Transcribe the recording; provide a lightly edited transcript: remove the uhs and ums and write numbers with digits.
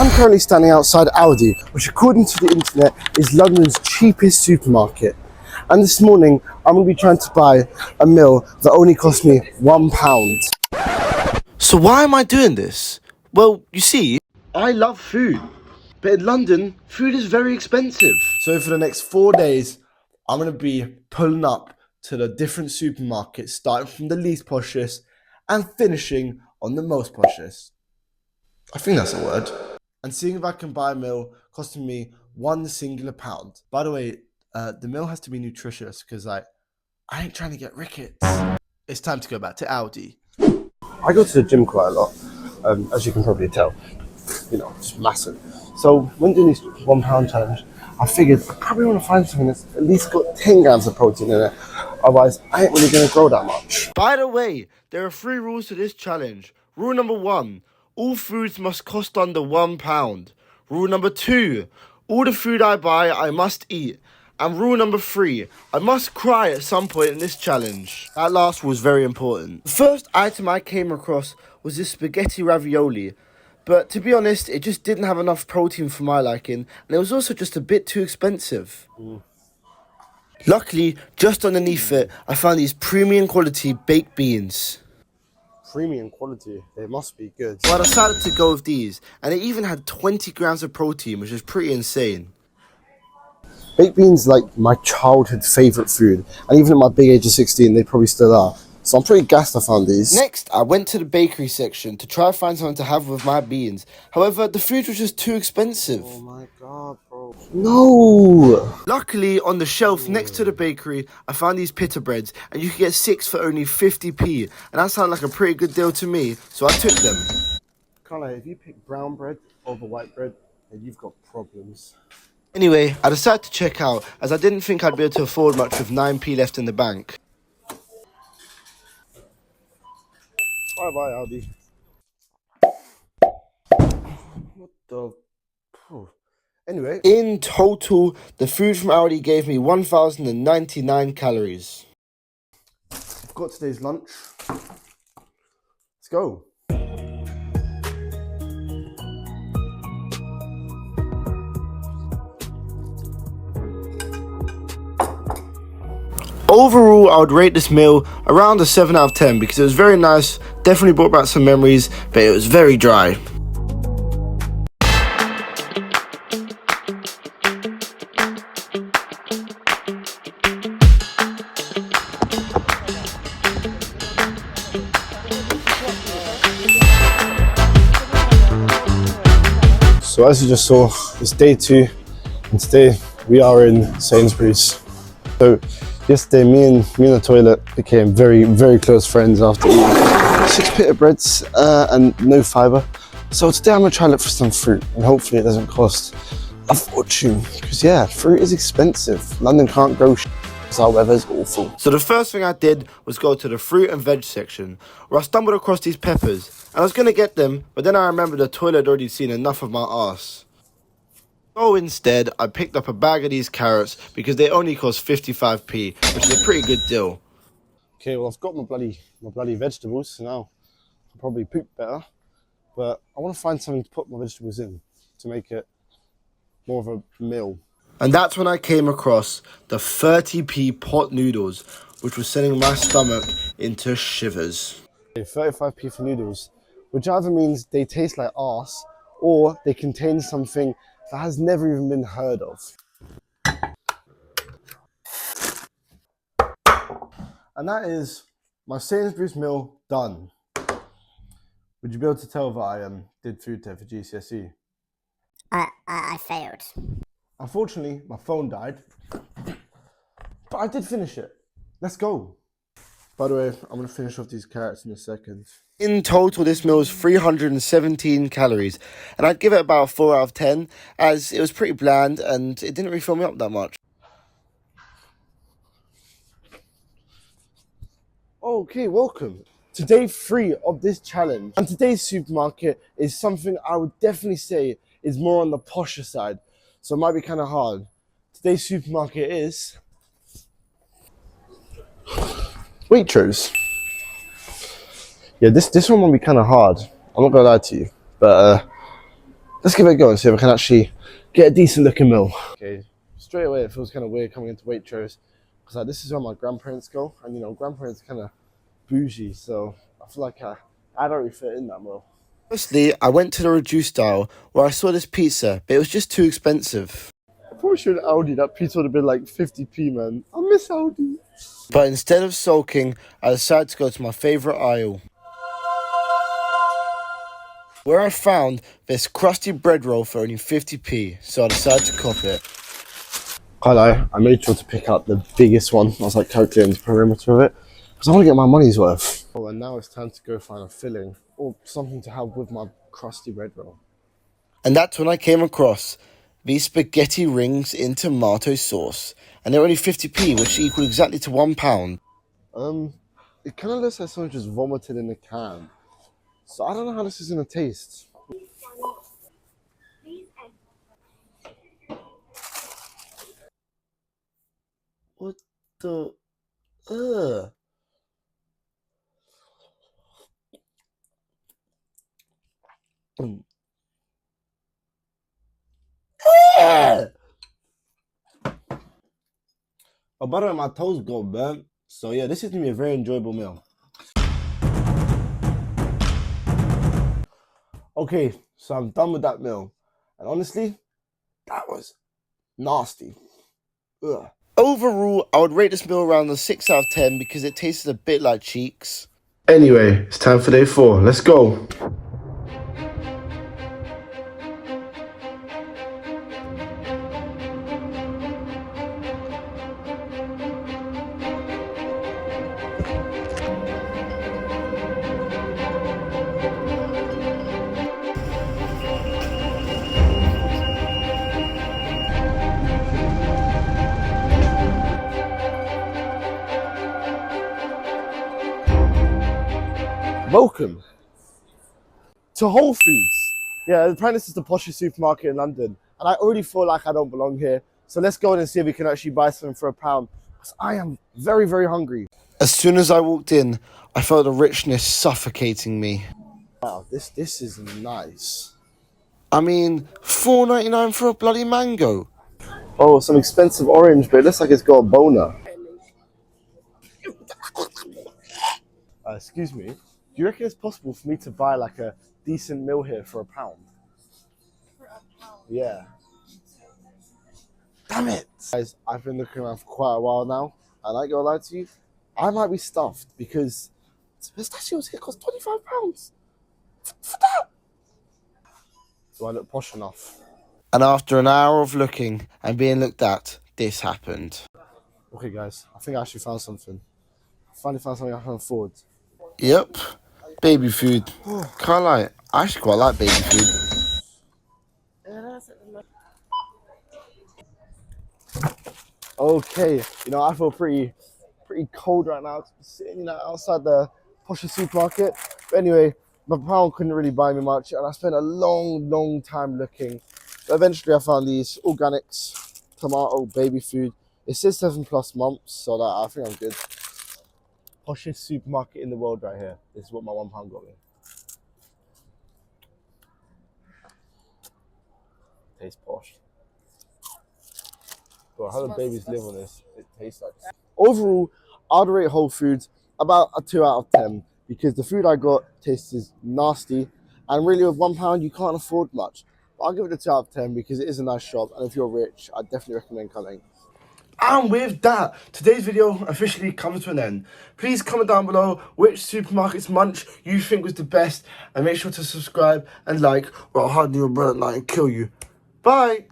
I'm currently standing outside Aldi, which according to the internet is London's cheapest supermarket. And this morning, I'm going to be trying to buy a meal that only cost me £1. So why am I doing this? Well, you see, I love food, but in London, food is very expensive. So for the next 4 days, I'm going to be pulling up to the different supermarkets, starting from the least poshest and finishing on the most poshest. I think that's a word. And seeing if I can buy a meal costing me one singular pound. By the way, the meal has to be nutritious because I ain't trying to get rickets. It's time to go back to Aldi. I go to the gym quite a lot, as you can probably tell. You know, just massive. So when doing this £1 challenge, I figured I probably want to find something that's at least got 10 grams of protein in it. Otherwise, I ain't really going to grow that much. by the way, there are 3 rules to this challenge. Rule number 1, all foods must cost under £1. Rule number 2, all the food I buy, I must eat. And rule number 3, I must cry at some point in this challenge. That last was very important. The first item I came across was this spaghetti ravioli. But to be honest, it just didn't have enough protein for my liking, and it was also just a bit too expensive. Luckily, just underneath it, I found these premium quality baked beans. Premium quality, they must be good. So I decided to go with these, and it even had 20 grams of protein, which is pretty insane. Baked beans like my childhood favourite food, and even at my big age of 16, they probably still are. So I'm pretty gassed I found these. Next, I went to the bakery section to try to find something to have with my beans. However, the food was just too expensive. Oh my god, bro. No! Luckily, on the shelf next to the bakery, I found these pita breads, and you could get 6 for only 50p, and that sounded like a pretty good deal to me, so I took them. Can't lie, if you pick brown bread over white bread, then you've got problems. Anyway, I decided to check out, as I didn't think I'd be able to afford much with 9p left in the bank. Bye-bye, Aldi. What the... Anyway. In total, the food from Aldi gave me 1,099 calories. I've got today's lunch. Let's go. Overall, I would rate this meal around a 7 out of 10 because it was very nice, definitely brought back some memories, but it was very dry. So as you just saw, it's day 2, and today we are in Sainsbury's. So yesterday, me and the toilet became very, very close friends after eating 6 pita breads and no fibre. So today I'm gonna try to look for some fruit, and hopefully it doesn't cost a fortune. Because yeah, fruit is expensive. London can't grow because our weather's awful. So the first thing I did was go to the fruit and veg section, where I stumbled across these peppers. And I was gonna get them, but then I remembered the toilet had already seen enough of my arse. So instead, I picked up a bag of these carrots because they only cost 55p, which is a pretty good deal. Okay, well I've got my bloody vegetables, so now I'll probably poop better. But I want to find something to put my vegetables in to make it more of a meal. And that's when I came across the 30p pot noodles, which was sending my stomach into shivers. Okay, 35p for noodles, which either means they taste like arse or they contain something that has never even been heard of. And that is my Sainsbury's meal done. Would you be able to tell that I did food test for GCSE? I failed. Unfortunately, my phone died, but I did finish it. Let's go. By the way, I'm going to finish off these carrots in a second. In total, this meal is 317 calories, and I'd give it about 4 out of 10, as it was pretty bland and it didn't really fill me up that much. Okay, welcome to day 3 of this challenge. And today's supermarket is something I would definitely say is more on the posher side, so it might be kind of hard. Today's supermarket is Waitrose. Yeah, this one will be kind of hard. I'm not gonna lie to you, but Let's give it a go and see if I can actually get a decent looking meal. Okay, straight away it feels kind of weird coming into Waitrose because like, this is where my grandparents go, and you know, grandparents are kind of bougie, so I feel like I don't really fit in that meal. Firstly, I went to the reduced aisle where I saw this pizza, but it was just too expensive. I probably should have Aldi. That pizza would have been like 50p, man. I miss Aldi. But instead of sulking, I decided to go to my favourite aisle, where I found this crusty bread roll for only 50p, so I decided to cop it. Hello, I made sure to pick up the biggest one. I was like calculating the perimeter of it because I want to get my money's worth. Oh, and now it's time to go find a filling or something to have with my crusty bread roll. And that's when I came across these spaghetti rings in tomato sauce, and they're only 50p, which equal exactly to £1. It kind of looks like someone just vomited in a can. So I don't know how this is gonna taste. What the? Ugh. Oh, by the way, my toes go burnt. So yeah, this is gonna be a very enjoyable meal. Okay, so I'm done with that meal. And honestly, that was nasty. Ugh. Overall, I would rate this meal around a 6 out of 10 because it tasted a bit like cheeks. Anyway, it's time for day 4. Let's go. Welcome to Whole Foods. Yeah, apparently this is the poshest supermarket in London, and I already feel like I don't belong here. So let's go in and see if we can actually buy something for £1, because I am very, very hungry. As soon as I walked in, I felt the richness suffocating me. Wow, this is nice. I mean, £4.99 for a bloody mango. Oh, some expensive orange, but it looks like it's got a boner. Excuse me, do you reckon it's possible for me to buy like a decent meal here for £1? For £1? Yeah. Damn it! Guys, I've been looking around for quite a while now, and I ain't gonna lie to you, I might be stuffed because pistachios here cost £25. For that! Do I look posh enough? And after an hour of looking and being looked at, this happened. Okay guys, I think I actually found something. I finally found something I can afford. Yep, baby food. Can't lie, I actually quite like baby food. Okay, you know, I feel pretty cold right now, sitting, you know, outside the poshest supermarket. But anyway, my pound couldn't really buy me much, and I spent a long time looking. But eventually I found these organics tomato baby food. It says 7+ months, so that I think I'm good. Poshest supermarket in the world right here. This is what my £1 got me. Tastes posh. Bro, how do babies live on this? It tastes like. Overall, I'd rate Whole Foods about a 2 out of 10 because the food I got tastes nasty, and really with £1 you can't afford much. But I'll give it a 2 out of 10 because it is a nice shop, and if you're rich, I definitely recommend coming. And with that, today's video officially comes to an end. Please comment down below which supermarket's munch you think was the best, and make sure to subscribe and like, or I'll harden your brother and kill you. Bye!